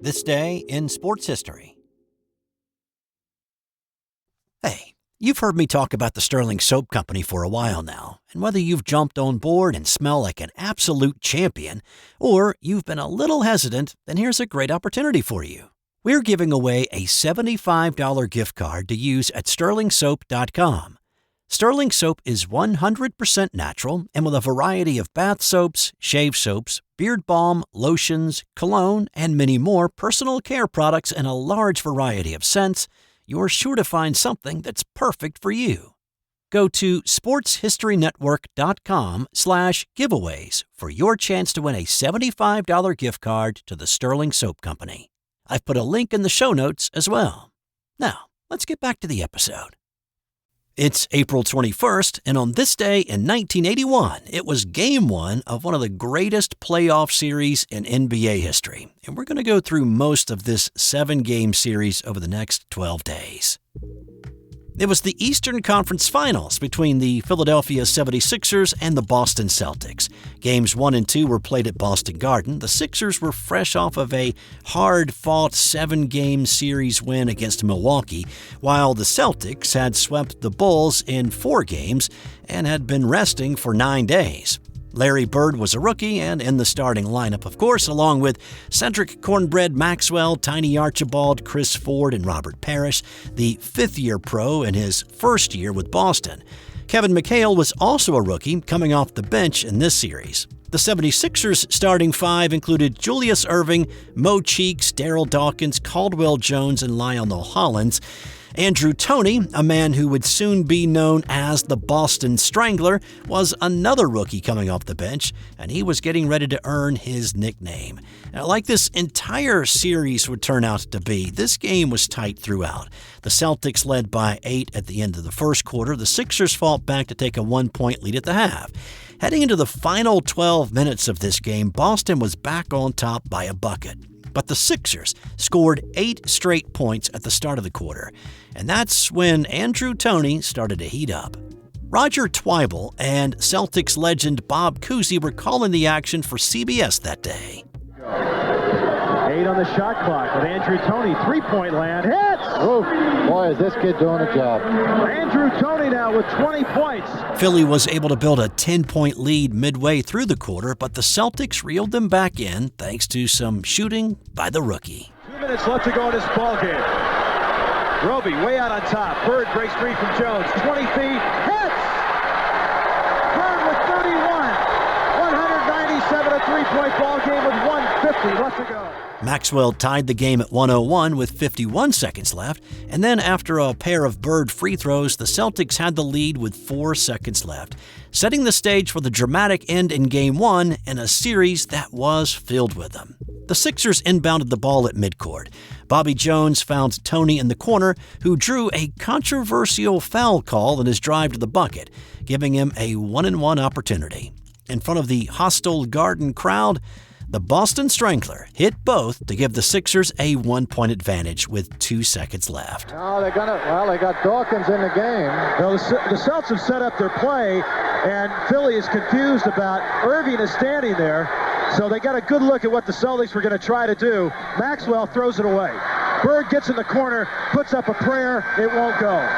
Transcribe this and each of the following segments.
This day in sports history. Hey, you've heard me talk about the Stirling Soap Company for a while now, and whether you've jumped on board and smell like an absolute champion, or you've been a little hesitant, then here's a great opportunity for you. We're giving away a $75 gift card to use at stirlingsoap.com. Stirling Soap is 100% natural and with a variety of bath soaps, shave soaps, beard balm, lotions, cologne, and many more personal care products and a large variety of scents, you're sure to find something that's perfect for you. Go to sportshistorynetwork.com/giveaways for your chance to win a $75 gift card to the Stirling Soap Company. I've put a link in the show notes as well. Now, let's get back to the episode. It's April 21st, and on this day in 1981, it was Game 1 of one of the greatest playoff series in NBA history, and we're going to go through most of this 7-game series over the next 12 days. It was the Eastern Conference Finals between the Philadelphia 76ers and the Boston Celtics. Games 1 and 2 were played at Boston Garden. The Sixers were fresh off of a hard-fought 7-game series win against Milwaukee, while the Celtics had swept the Bulls in 4 games and had been resting for 9 days. Larry Bird was a rookie and in the starting lineup, of course, along with Cedric Cornbread Maxwell, Tiny Archibald, Chris Ford, and Robert Parrish, the fifth-year pro in his first year with Boston. Kevin McHale was also a rookie coming off the bench in this series. The 76ers starting 5 included Julius Erving, Mo Cheeks, Darryl Dawkins, Caldwell Jones, and Lionel Hollins. Andrew Toney, a man who would soon be known as the Boston Strangler, was another rookie coming off the bench, and he was getting ready to earn his nickname. Now, like this entire series would turn out to be, this game was tight throughout. The Celtics led by 8 at the end of the first quarter. The Sixers fought back to take a 1-point lead at the half. Heading into the final 12 minutes of this game, Boston was back on top by a bucket. But the Sixers scored 8 straight points at the start of the quarter, and that's when Andrew Toney started to heat up. Roger Twibell and Celtics legend Bob Cousy were calling the action for CBS that day. 8 on the shot clock with Andrew Toney, 3-point land, hits! Oof, boy, is this kid doing a job. Andrew Toney now with 20 points. Philly was able to build a 10-point lead midway through the quarter, but the Celtics reeled them back in thanks to some shooting by the rookie. 2 minutes left to go in this ballgame. Roby way out on top. Bird breaks free from Jones. 20 feet, hits! Bird with 31. 197, a 3-point ballgame with 150 left to go. Maxwell tied the game at 101 with 51 seconds left, and then after a pair of Bird free throws, the Celtics had the lead with 4 seconds left, setting the stage for the dramatic end in Game 1 in a series that was filled with them. The Sixers inbounded the ball at midcourt. Bobby Jones found Toney in the corner, who drew a controversial foul call in his drive to the bucket, giving him a 1-and-1 opportunity. In front of the hostile Garden crowd, the Boston Strangler hit both to give the Sixers a 1-point advantage with 2 seconds left. Oh, they got Dawkins in the game. Well, the Celtics have set up their play, and Philly is confused about Irving is standing there, so they got a good look at what the Celtics were going to try to do. Maxwell throws it away. Bird gets in the corner, puts up a prayer, it won't go.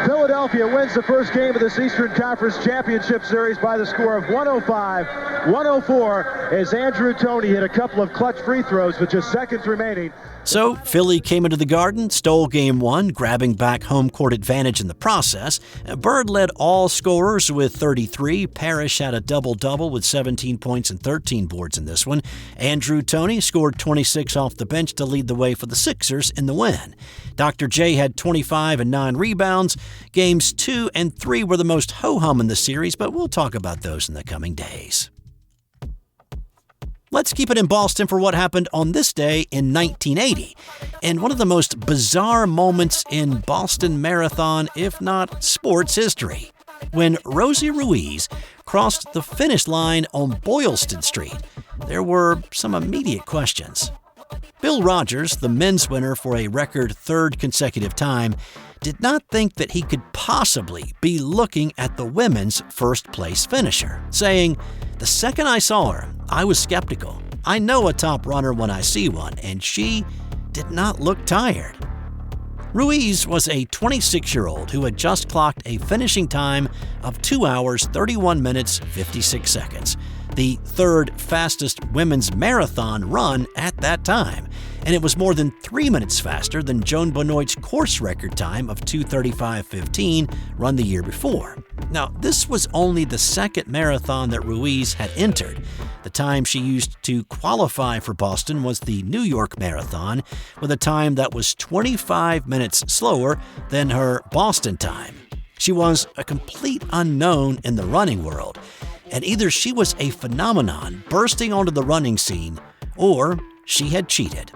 Philadelphia wins the first game of this Eastern Conference Championship Series by the score of 105-104 as Andrew Toney hit a couple of clutch free throws with just seconds remaining. So, Philly came into the Garden, stole Game 1, grabbing back home court advantage in the process. Bird led all scorers with 33. Parrish had a double-double with 17 points and 13 boards in this one. Andrew Toney scored 26 off the bench to lead the way for the Sixers in the win. Dr. J had 25 and 9 rebounds. Games 2 and 3 were the most ho-hum in the series, but we'll talk about those in the coming days. Let's keep it in Boston for what happened on this day in 1980, and one of the most bizarre moments in Boston Marathon, if not sports history, when Rosie Ruiz crossed the finish line on Boylston Street. There were some immediate questions. Bill Rogers, the men's winner for a record 3rd consecutive time, did not think that he could possibly be looking at the women's first-place finisher, saying, "The second I saw her, I was skeptical. I know a top runner when I see one, and she did not look tired. Ruiz was a 26-year-old who had just clocked a finishing time of 2 hours, 31 minutes, 56 seconds, the third fastest women's marathon run at that time, and it was more than 3 minutes faster than Joan Benoit's course record time of 2:35:15 run the year before. Now, this was only the second marathon that Ruiz had entered. The time she used to qualify for Boston was the New York Marathon, with a time that was 25 minutes slower than her Boston time. She was a complete unknown in the running world, and either she was a phenomenon bursting onto the running scene, or she had cheated.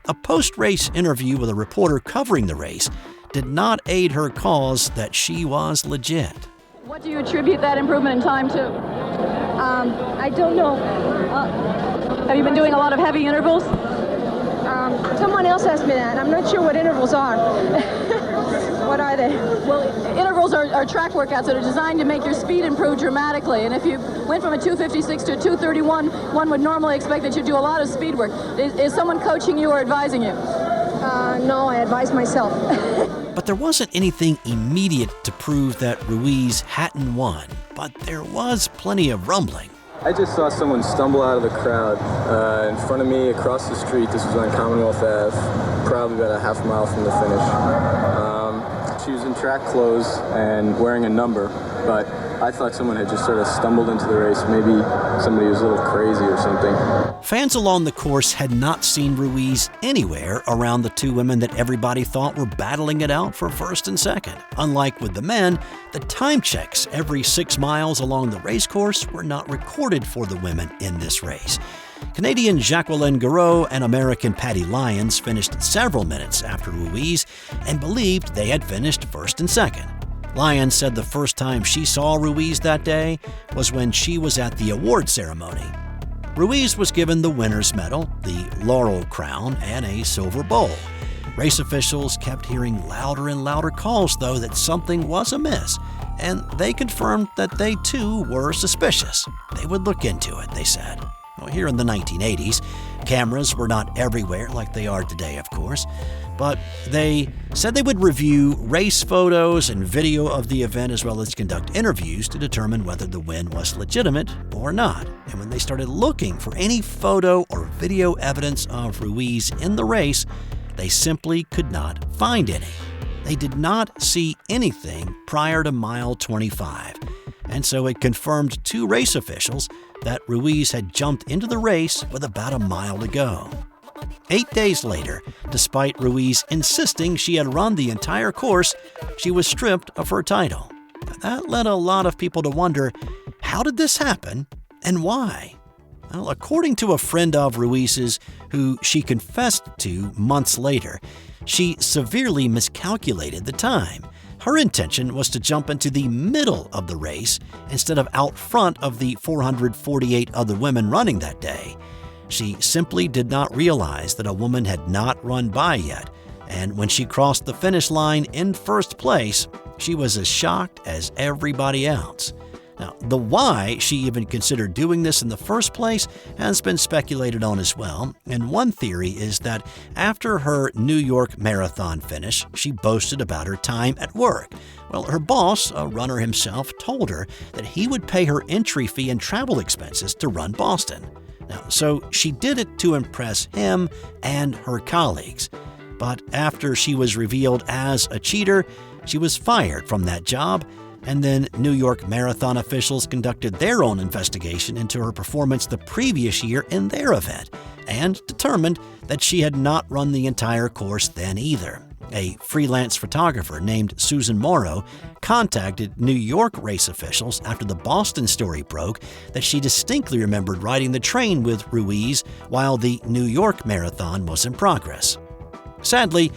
A post-race interview with a reporter covering the race did not aid her cause that she was legit. What do you attribute that improvement in time to? I don't know. Have you been doing a lot of heavy intervals? Someone else asked me that. I'm not sure what intervals are. What are they? Well, intervals are track workouts that are designed to make your speed improve dramatically. And if you went from a 2:56 to a 2:31, one would normally expect that you do a lot of speed work. Is someone coaching you or advising you? No, I advise myself. But there wasn't anything immediate to prove that Ruiz hadn't won, but there was plenty of rumbling. I just saw someone stumble out of the crowd in front of me across the street. This was on Commonwealth Ave, probably about a half mile from the finish. She was in track clothes and wearing a number, but I thought someone had just sort of stumbled into the race. Maybe somebody was a little crazy or something. Fans along the course had not seen Ruiz anywhere around the two women that everybody thought were battling it out for first and second. Unlike with the men, the time checks every 6 miles along the race course were not recorded for the women in this race. Canadian Jacqueline Gareau and American Patty Lyons finished several minutes after Ruiz and believed they had finished first and second. Lyons said the first time she saw Ruiz that day was when she was at the award ceremony. Ruiz was given the winner's medal, the laurel crown, and a silver bowl. Race officials kept hearing louder and louder calls, though, that something was amiss, and they confirmed that they too were suspicious. They would look into it, they said. Well, here in the 1980s, cameras were not everywhere like they are today, of course, but they said they would review race photos and video of the event as well as conduct interviews to determine whether the win was legitimate or not. And when they started looking for any photo or video evidence of Ruiz in the race, they simply could not find any. They did not see anything prior to mile 25. And so it confirmed to race officials that Ruiz had jumped into the race with about a mile to go. 8 days later, despite Ruiz insisting she had run the entire course, she was stripped of her title. That led a lot of people to wonder, how did this happen and why? Well, according to a friend of Ruiz's who she confessed to months later, she severely miscalculated the time. Her intention was to jump into the middle of the race instead of out front of the 448 other women running that day. She simply did not realize that a woman had not run by yet, and when she crossed the finish line in first place, she was as shocked as everybody else. Now, the why she even considered doing this in the first place has been speculated on as well, and one theory is that after her New York Marathon finish, she boasted about her time at work. Well, her boss, a runner himself, told her that he would pay her entry fee and travel expenses to run Boston. Now, so she did it to impress him and her colleagues. But after she was revealed as a cheater, she was fired from that job, and then New York Marathon officials conducted their own investigation into her performance the previous year in their event, and determined that she had not run the entire course then either. A freelance photographer named Susan Morrow contacted New York race officials after the Boston story broke that she distinctly remembered riding the train with Ruiz while the New York Marathon was in progress. Sadly,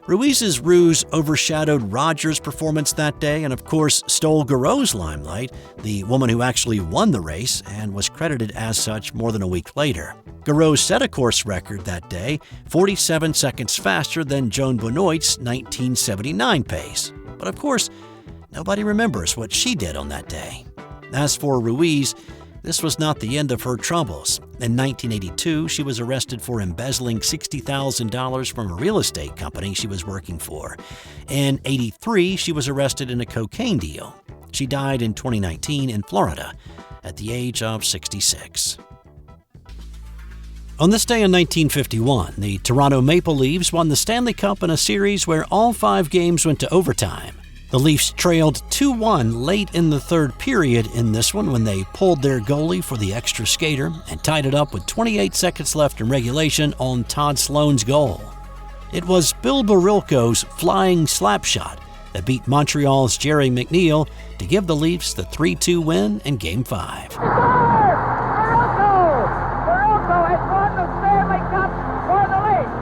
Ruiz's ruse overshadowed Rogers' performance that day and, of course, stole Gareau's limelight, the woman who actually won the race and was credited as such more than a week later. Gareau set a course record that day, 47 seconds faster than Joan Benoit's 1979 pace. But, of course, nobody remembers what she did on that day. As for Ruiz, this was not the end of her troubles. In 1982, she was arrested for embezzling $60,000 from a real estate company she was working for. In 1983, she was arrested in a cocaine deal. She died in 2019 in Florida at the age of 66. On this day in 1951, the Toronto Maple Leafs won the Stanley Cup in a series where all 5 games went to overtime. The Leafs trailed 2-1 late in the third period in this one when they pulled their goalie for the extra skater and tied it up with 28 seconds left in regulation on Todd Sloan's goal. It was Bill Barilko's flying slap shot that beat Montreal's Jerry McNeil to give the Leafs the 3-2 win in Game 5. Barilko has won the Stanley Cup for the Leafs.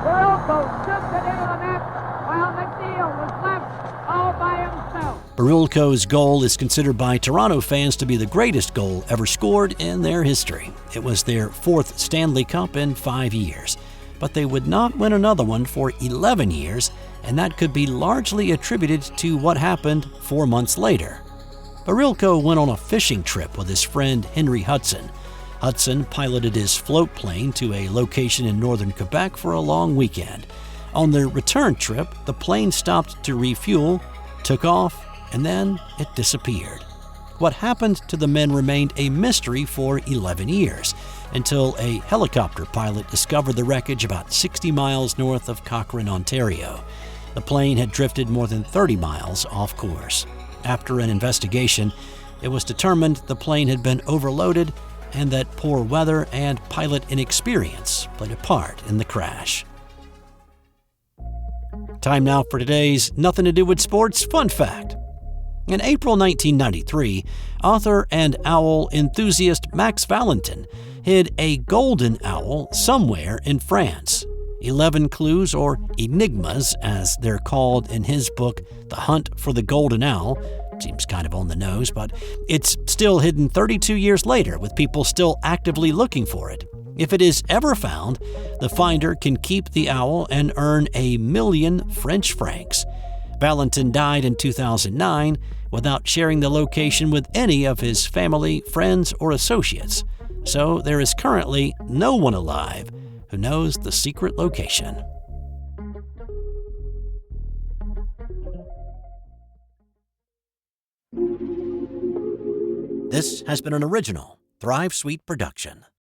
Barilko tipped it into the net while McNeil was left all by himself. Barilko's goal is considered by Toronto fans to be the greatest goal ever scored in their history. It was their 4th Stanley Cup in 5 years. But they would not win another one for 11 years, and that could be largely attributed to what happened 4 months later. Barilko went on a fishing trip with his friend Henry Hudson. Hudson piloted his float plane to a location in northern Quebec for a long weekend. On their return trip, the plane stopped to refuel, took off, and then it disappeared. What happened to the men remained a mystery for 11 years, until a helicopter pilot discovered the wreckage about 60 miles north of Cochrane, Ontario. The plane had drifted more than 30 miles off course. After an investigation, it was determined the plane had been overloaded and that poor weather and pilot inexperience played a part in the crash. Time now for today's Nothing to Do with Sports Fun Fact. In April 1993, author and owl enthusiast Max Valentin hid a golden owl somewhere in France. 11 clues, or enigmas as they're called in his book, The Hunt for the Golden Owl. Seems kind of on the nose, but it's still hidden 32 years later with people still actively looking for it. If it is ever found, the finder can keep the owl and earn 1,000,000 French francs. Valentin died in 2009 without sharing the location with any of his family, friends, or associates. So there is currently no one alive who knows the secret location. This has been an original Thrive Suite production.